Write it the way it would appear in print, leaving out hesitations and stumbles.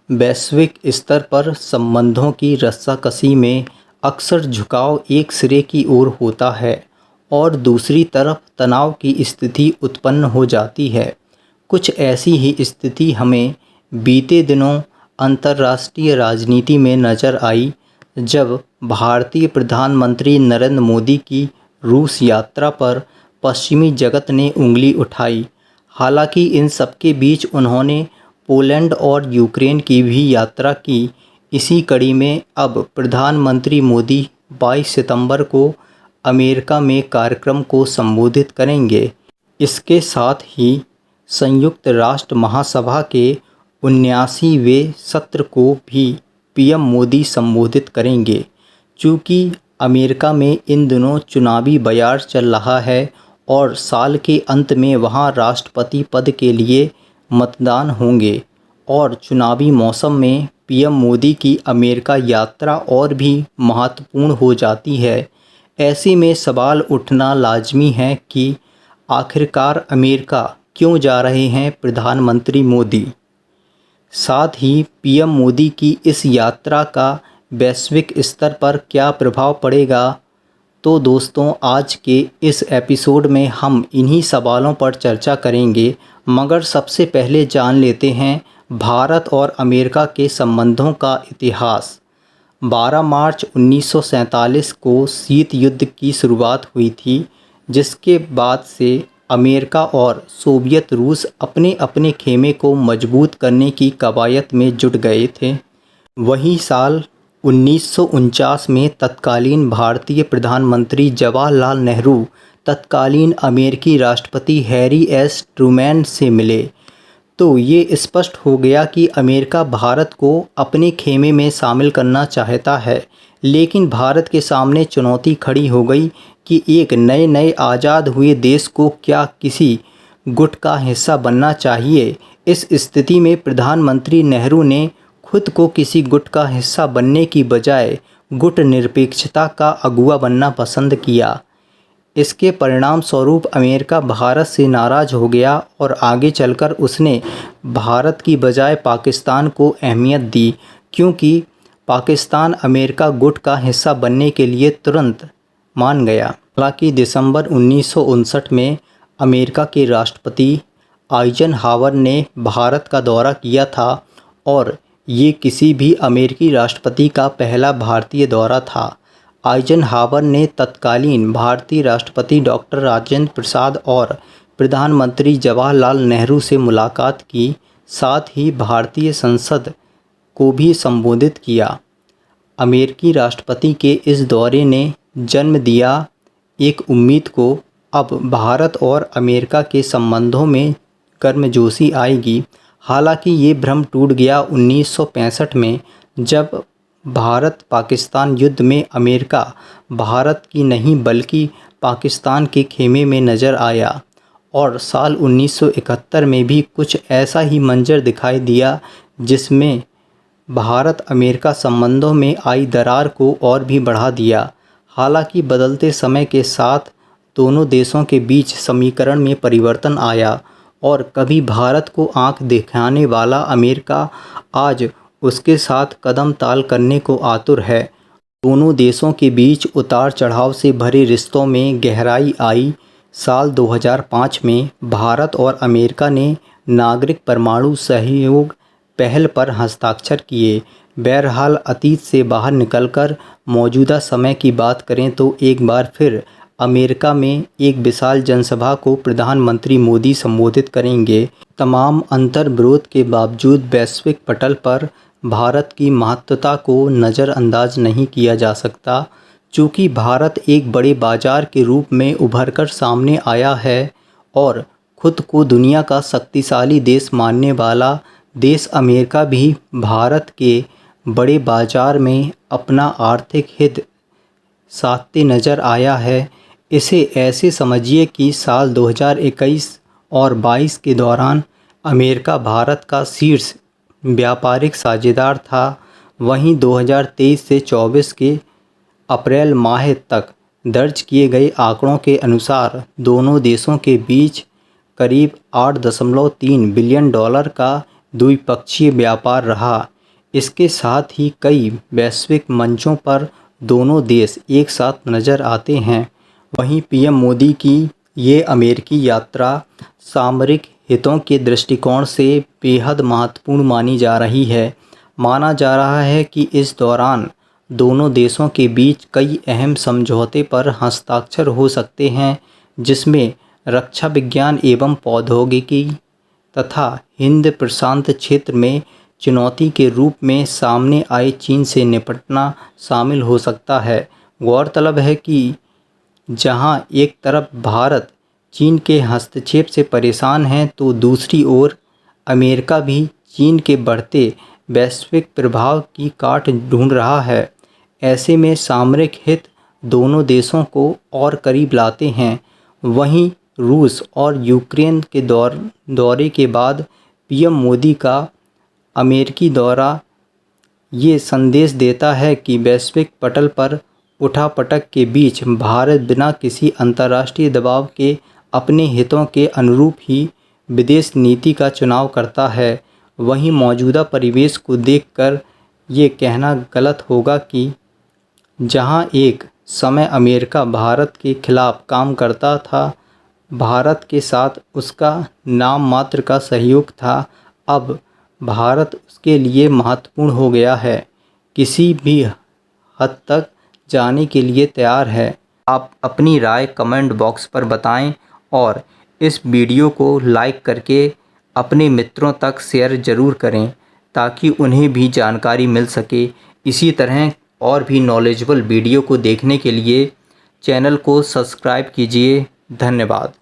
वैश्विक स्तर पर संबंधों की रस्साकशी में अक्सर झुकाव एक सिरे की ओर होता है और दूसरी तरफ तनाव की स्थिति उत्पन्न हो जाती है। कुछ ऐसी ही स्थिति हमें बीते दिनों अंतर्राष्ट्रीय राजनीति में नज़र आई, जब भारतीय प्रधानमंत्री नरेंद्र मोदी की रूस यात्रा पर पश्चिमी जगत ने उंगली उठाई। हालांकि इन सबके बीच उन्होंने पोलैंड और यूक्रेन की भी यात्रा की। इसी कड़ी में अब प्रधानमंत्री मोदी 22 सितंबर को अमेरिका में कार्यक्रम को संबोधित करेंगे। इसके साथ ही संयुक्त राष्ट्र महासभा के 79वें सत्र को भी पीएम मोदी संबोधित करेंगे। चूँकि अमेरिका में इन दिनों चुनावी बयार चल रहा है और साल के अंत में वहां राष्ट्रपति पद के लिए मतदान होंगे और चुनावी मौसम में पीएम मोदी की अमेरिका यात्रा और भी महत्वपूर्ण हो जाती है। ऐसे में सवाल उठना लाजमी है कि आखिरकार अमेरिका क्यों जा रहे हैं प्रधानमंत्री मोदी। साथ ही पीएम मोदी की इस यात्रा का वैश्विक स्तर पर क्या प्रभाव पड़ेगा। तो दोस्तों, आज के इस एपिसोड में हम इन्हीं सवालों पर चर्चा करेंगे। मगर सबसे पहले जान लेते हैं भारत और अमेरिका के संबंधों का इतिहास। 12 मार्च 1947 को शीत युद्ध की शुरुआत हुई थी, जिसके बाद से अमेरिका और सोवियत रूस अपने अपने खेमे को मजबूत करने की कवायद में जुट गए थे। वहीं साल 1949 में तत्कालीन भारतीय प्रधानमंत्री जवाहरलाल नेहरू तत्कालीन अमेरिकी राष्ट्रपति हैरी एस ट्रूमैन से मिले, तो ये स्पष्ट हो गया कि अमेरिका भारत को अपने खेमे में शामिल करना चाहता है। लेकिन भारत के सामने चुनौती खड़ी हो गई कि एक नए नए आज़ाद हुए देश को क्या किसी गुट का हिस्सा बनना चाहिए। इस स्थिति में प्रधानमंत्री नेहरू ने खुद को किसी गुट का हिस्सा बनने की बजाय गुट निरपेक्षता का अगुवा बनना पसंद किया। इसके परिणाम स्वरूप अमेरिका भारत से नाराज़ हो गया और आगे चलकर उसने भारत की बजाय पाकिस्तान को अहमियत दी, क्योंकि पाकिस्तान अमेरिका गुट का हिस्सा बनने के लिए तुरंत मान गया। हालांकि दिसंबर 1959 में अमेरिका के राष्ट्रपति आइजनहावर ने भारत का दौरा किया था और ये किसी भी अमेरिकी राष्ट्रपति का पहला भारतीय दौरा था। आइजनहावर ने तत्कालीन भारतीय राष्ट्रपति डॉक्टर राजेंद्र प्रसाद और प्रधानमंत्री जवाहरलाल नेहरू से मुलाकात की, साथ ही भारतीय संसद को भी संबोधित किया। अमेरिकी राष्ट्रपति के इस दौरे ने जन्म दिया एक उम्मीद को, अब भारत और अमेरिका के संबंधों में गर्मजोशी आएगी। हालांकि ये भ्रम टूट गया 1965 में, जब भारत पाकिस्तान युद्ध में अमेरिका भारत की नहीं बल्कि पाकिस्तान के खेमे में नज़र आया। और साल 1971 में भी कुछ ऐसा ही मंजर दिखाई दिया, जिसमें भारत अमेरिका संबंधों में आई दरार को और भी बढ़ा दिया। हालांकि बदलते समय के साथ दोनों देशों के बीच समीकरण में परिवर्तन आया और कभी भारत को आंख दिखाने वाला अमेरिका आज उसके साथ कदम ताल करने को आतुर है। दोनों देशों के बीच उतार चढ़ाव से भरे रिश्तों में गहराई आई। साल 2005 में भारत और अमेरिका ने नागरिक परमाणु सहयोग पहल पर हस्ताक्षर किए। बहरहाल अतीत से बाहर निकलकर मौजूदा समय की बात करें तो एक बार फिर अमेरिका में एक विशाल जनसभा को प्रधानमंत्री मोदी संबोधित करेंगे। तमाम अंतर विरोध के बावजूद वैश्विक पटल पर भारत की महत्वता को नज़रअंदाज नहीं किया जा सकता, चूँकि भारत एक बड़े बाजार के रूप में उभरकर सामने आया है और खुद को दुनिया का शक्तिशाली देश मानने वाला देश अमेरिका भी भारत के बड़े बाजार में अपना आर्थिक हित साधते नज़र आया है। इसे ऐसे समझिए कि साल 2021 और 22 के दौरान अमेरिका भारत का शीर्ष व्यापारिक साझेदार था। वहीं 2023 से 24 के अप्रैल माह तक दर्ज किए गए आंकड़ों के अनुसार दोनों देशों के बीच करीब $8.3 बिलियन का द्विपक्षीय व्यापार रहा। इसके साथ ही कई वैश्विक मंचों पर दोनों देश एक साथ नज़र आते हैं। वहीं पीएम मोदी की ये अमेरिकी यात्रा सामरिक हितों के दृष्टिकोण से बेहद महत्वपूर्ण मानी जा रही है। माना जा रहा है कि इस दौरान दोनों देशों के बीच कई अहम समझौते पर हस्ताक्षर हो सकते हैं, जिसमें रक्षा विज्ञान एवं प्रौद्योगिकी तथा हिंद प्रशांत क्षेत्र में चुनौती के रूप में सामने आए चीन से निपटना शामिल हो सकता है। गौरतलब है कि जहां एक तरफ भारत चीन के हस्तक्षेप से परेशान है, तो दूसरी ओर अमेरिका भी चीन के बढ़ते वैश्विक प्रभाव की काट ढूंढ रहा है। ऐसे में सामरिक हित दोनों देशों को और करीब लाते हैं। वहीं रूस और यूक्रेन के दौरे के बाद पीएम मोदी का अमेरिकी दौरा ये संदेश देता है कि वैश्विक पटल पर उठापटक के बीच भारत बिना किसी अंतर्राष्ट्रीय दबाव के अपने हितों के अनुरूप ही विदेश नीति का चुनाव करता है। वहीं मौजूदा परिवेश को देखकर ये कहना गलत होगा कि जहां एक समय अमेरिका भारत के खिलाफ काम करता था, भारत के साथ उसका नाम मात्र का सहयोग था, अब भारत उसके लिए महत्वपूर्ण हो गया है, किसी भी हद तक जाने के लिए तैयार है। आप अपनी राय कमेंट बॉक्स पर बताएं और इस वीडियो को लाइक करके अपने मित्रों तक शेयर ज़रूर करें, ताकि उन्हें भी जानकारी मिल सके। इसी तरह और भी नॉलेजेबल वीडियो को देखने के लिए चैनल को सब्सक्राइब कीजिए। धन्यवाद।